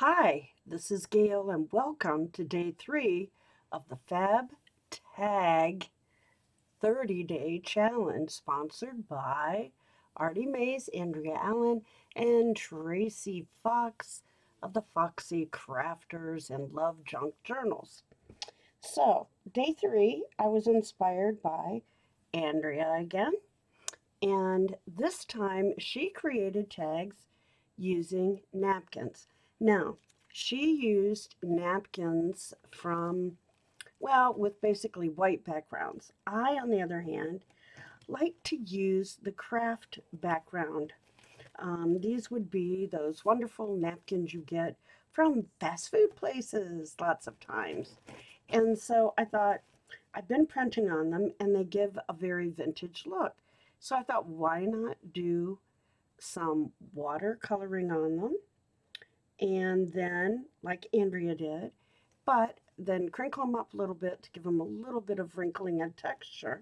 Hi, this is Gail, and welcome to day 3 of the Fab Tag 30-Day Challenge, sponsored by Artymaze, Andrea Allen, and Tracie Fox of the Foxy Crafters and Love Junk Journals. So, day 3, I was inspired by Andrea again, and this time she created tags using napkins. Now, she used napkins from, well, with basically white backgrounds. I, on the other hand, like to use the craft background. These would be those wonderful napkins you get from fast food places lots of times. And so I thought, I've been printing on them and they give a very vintage look. So I thought, why not do some watercoloring on them and then, like Andrea did, but then crinkle them up a little bit to give them a little bit of wrinkling and texture.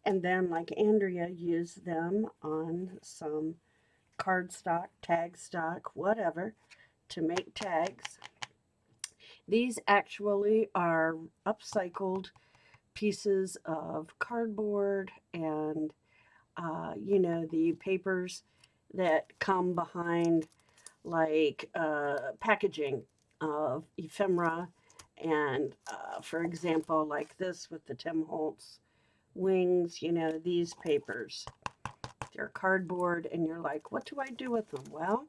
And then, like Andrea, use them on some cardstock, tag stock, whatever, to make tags. These actually are upcycled pieces of cardboard and, the papers that come behind, like packaging of ephemera. And for example, like this with the Tim Holtz wings, these papers. They're cardboard, and you're like, what do I do with them? Well,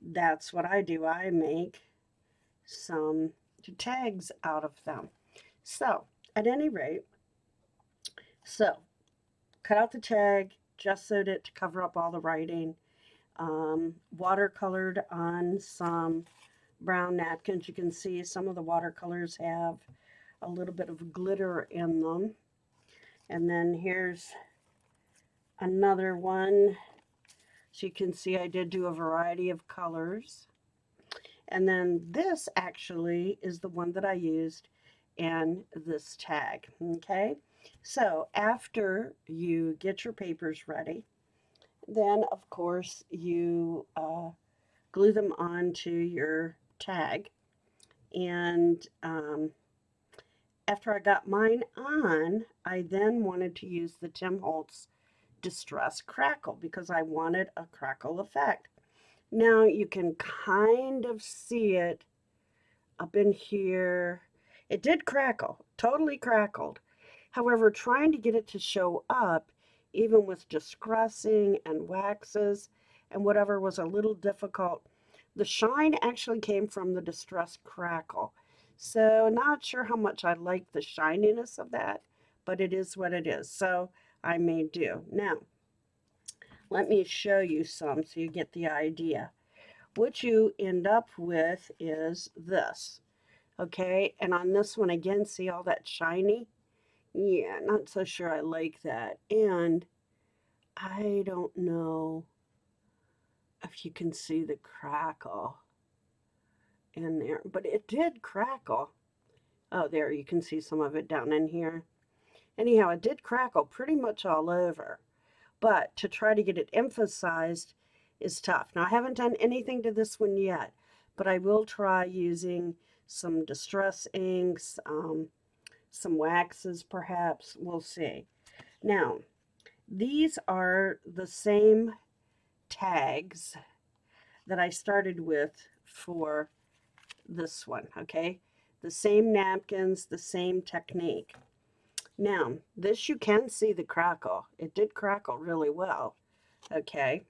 that's what I do. I make some tags out of them. So, at any rate, so cut out the tag, gessoed it to cover up all the writing, watercolored on some brown napkins. You can see some of the watercolors have a little bit of glitter in them. And then here's another one. So you can see I did do a variety of colors. And then this actually is the one that I used in this tag. Okay, so after you get your papers ready, then of course you glue them onto your tag. And after I got mine on, I then wanted to use the Tim Holtz Distress Crackle because I wanted a crackle effect. Now you can kind of see it up in here. It did crackle, totally crackled. However, trying to get it to show up, even with distressing and waxes and whatever, was a little difficult. The shine actually came from the distress crackle. So, not sure how much I like the shininess of that, but it is what it is. So, I may do. Now, let me show you some so you get the idea. What you end up with is this. Okay, and on this one again, see all that shiny? Yeah, not so sure I like that. And I don't know if you can see the crackle in there, but it did crackle. Oh, there, you can see some of it down in here. Anyhow, it did crackle pretty much all over, but to try to get it emphasized is tough. Now, I haven't done anything to this one yet, but I will try using some distress inks, some waxes perhaps. We'll see. Now, these are the same tags that I started with for this one, okay? The same napkins, the same technique. Now, this you can see the crackle. It did crackle really well, okay?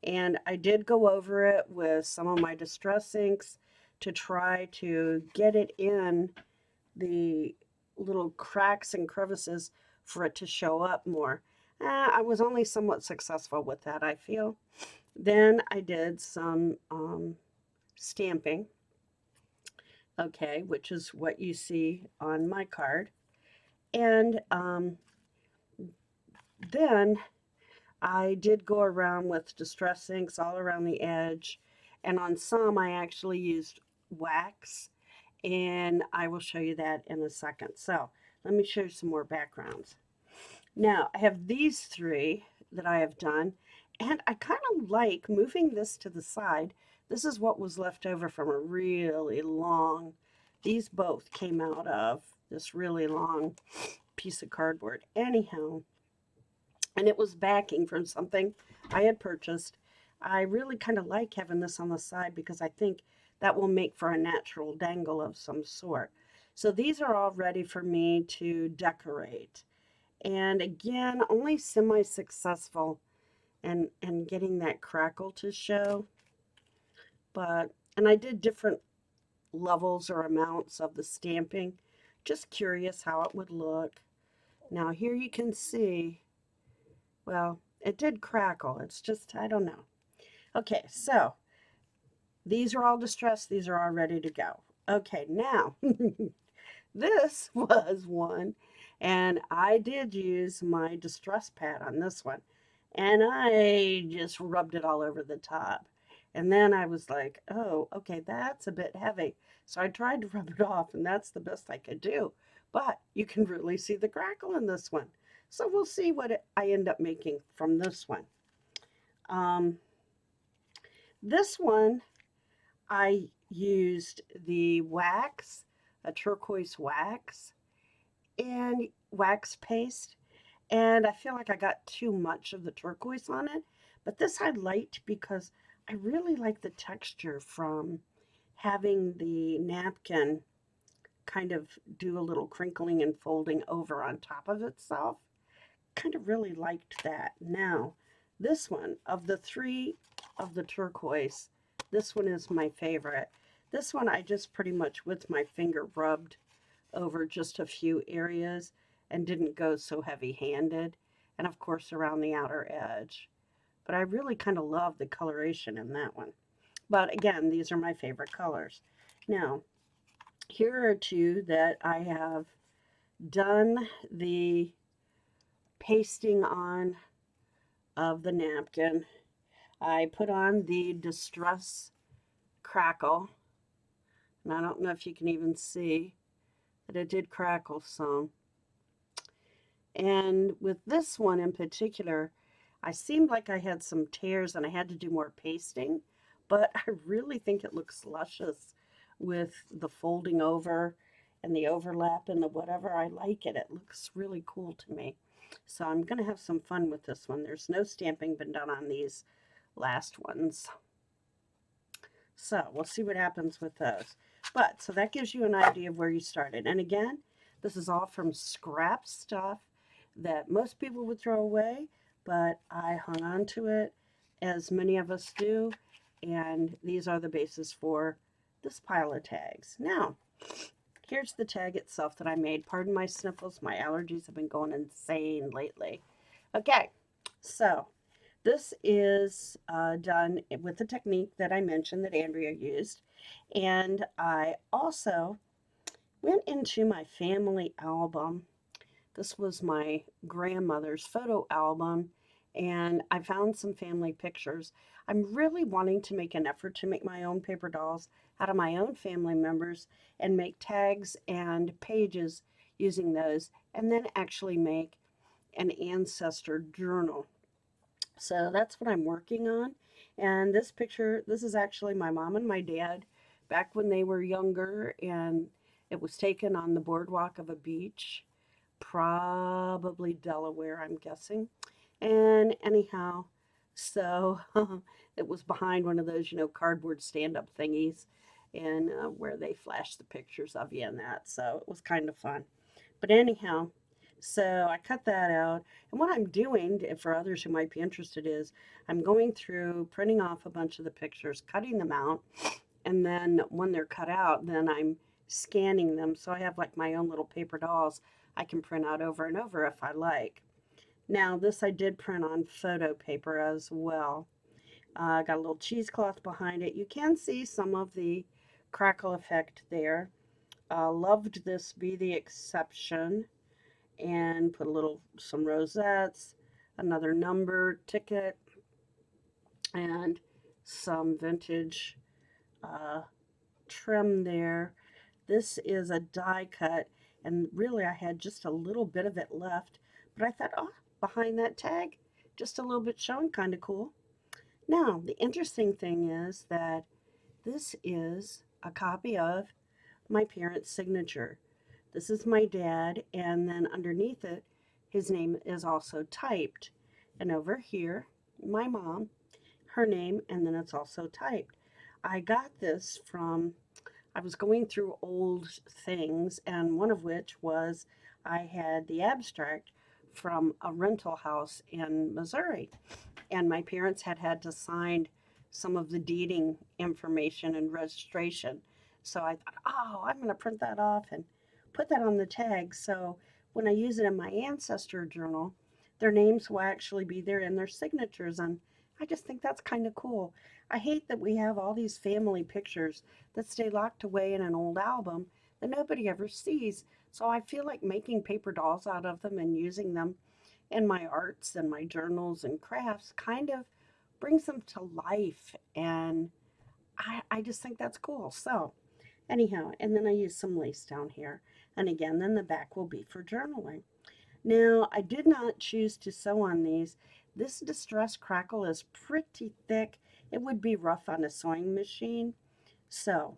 And I did go over it with some of my distress inks to try to get it in the little cracks and crevices for it to show up more. I was only somewhat successful with that, I feel. Then I did some stamping, okay, which is what you see on my card. And then I did go around with distress inks all around the edge. And on some, I actually used wax. And I will show you that in a second. So let me show you some more backgrounds. Now, I have these three that I have done, and I kind of like moving this to the side This is what was left over from a really long, these both came out of this really long piece of cardboard. Anyhow, and it was backing from something I had purchased. I really kind of like having this on the side because I think that will make for a natural dangle of some sort. So these are all ready for me to decorate. And again, only semi-successful and getting that crackle to show. But, and I did different levels or amounts of the stamping. Just curious how it would look. Now here you can see, well, it did crackle. It's just, I don't know. Okay, so these are all distressed. These are all ready to go. Okay, now this was one, and I did use my distress pad on this one, and I just rubbed it all over the top. And then I was like, oh, okay, that's a bit heavy. So I tried to rub it off, and that's the best I could do. But you can really see the crackle in this one. So we'll see what I end up making from this one. Um, this one, I used the wax, a turquoise wax, and wax paste. And I feel like I got too much of the turquoise on it. But this I liked because I really like the texture from having the napkin kind of do a little crinkling and folding over on top of itself. Kind of really liked that. Now, this one, of the three of the turquoise, this one is my favorite. This one I just pretty much with my finger rubbed over just a few areas and didn't go so heavy-handed. And of course around the outer edge. But I really kind of love the coloration in that one. But again, these are my favorite colors. Now, here are two that I have done the pasting on of the napkin. I put on the Distress Crackle, and I don't know if you can even see that it did crackle some. And with this one in particular, I seemed like I had some tears and I had to do more pasting, but I really think it looks luscious with the folding over and the overlap and the whatever. I like it. It looks really cool to me. So I'm going to have some fun with this one. There's no stamping been done on these last ones. So we'll see what happens with those. But so that gives you an idea of where you started. And again, this is all from scrap stuff that most people would throw away, but I hung on to it, as many of us do. And these are the basis for this pile of tags. Now, here's the tag itself that I made. Pardon my sniffles. My allergies have been going insane lately. Okay, so this is done with the technique that I mentioned that Andrea used. And I also went into my family album. This was my grandmother's photo album, and I found some family pictures. I'm really wanting to make an effort to make my own paper dolls out of my own family members and make tags and pages using those, and then actually make an ancestor journal. So that's what I'm working on. And this picture, this is actually my mom and my dad back when they were younger, and it was taken on the boardwalk of a beach, probably Delaware, I'm guessing. And anyhow, so it was behind one of those, cardboard stand-up thingies, and where they flash the pictures of you and that. So it was kind of fun. But anyhow, so I cut that out. And what I'm doing, for others who might be interested, is I'm going through, printing off a bunch of the pictures, cutting them out, and then when they're cut out, then I'm scanning them. So I have like my own little paper dolls I can print out over and over if I like. Now, this I did print on photo paper as well. Got a little cheesecloth behind it. You can see some of the crackle effect there. Loved this Be the Exception, and put some rosettes, another number ticket, and some vintage trim there. This is a die cut, and really I had just a little bit of it left, but I thought, oh, behind that tag, just a little bit showing, kind of cool. Now, the interesting thing is that This is a copy of my parents' signature. This is my dad, and then underneath it, his name is also typed. And over here, my mom, her name, and then it's also typed. I got this from, I was going through old things, and one of which was I had the abstract from a rental house in Missouri, and my parents had to sign some of the deeding information and registration. So I thought, oh, I'm going to print that off and put that on the tag. So when I use it in my ancestor journal, their names will actually be there and their signatures. And I just think that's kind of cool. I hate that we have all these family pictures that stay locked away in an old album that nobody ever sees. So I feel like making paper dolls out of them and using them in my arts and my journals and crafts kind of brings them to life. And I just think that's cool. So, anyhow, and then I use some lace down here. And again, then the back will be for journaling. Now, I did not choose to sew on these. This distress crackle is pretty thick. It would be rough on a sewing machine. So,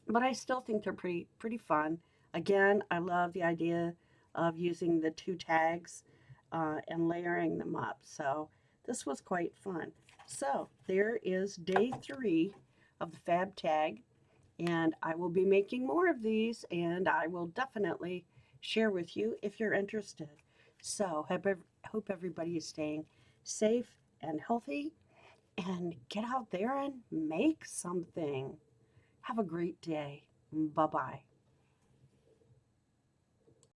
but I still think they're pretty fun. Again, I love the idea of using the two tags and layering them up. So this was quite fun. So there is day 3 of the Fab Tag, and I will be making more of these, and I will definitely share with you if you're interested. So hope everybody is staying safe and healthy, and get out there and make something. Have a great day. Bye bye.